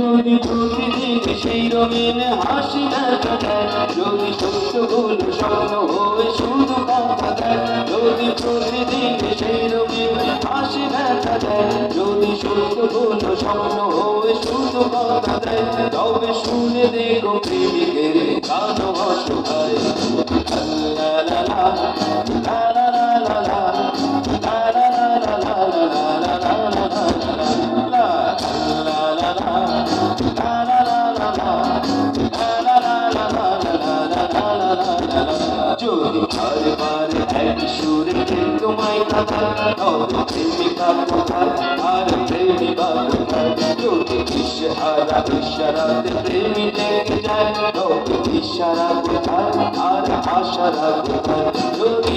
যদি প্রতিদিন সেই রঙিন হাসি দেখা দেয়, যদি সত্যগুলো স্বপ্ন হয়ে শুধু কথা দেয়, যদি প্রতিদিন সেই রঙিন হাসি দেখা দেয়, যদি সত্যগুলো স্বপ্ন হয়ে শুধু কথা দেয়, তবে শুনে দেখো প্রেমিকের গান অসহায়। লা লা লা লা লা লা লা লা লা লা লা যদি বারবার এক সুরে তোমায় থাকার তবে প্রেমিকা কোথায় আর প্রেমিকা কোথায়? যদি ইশারা ইশারাতে প্রেমী লেগে যায়, তবে ইশারা কোথায় আর আশারা কোথায়? যদি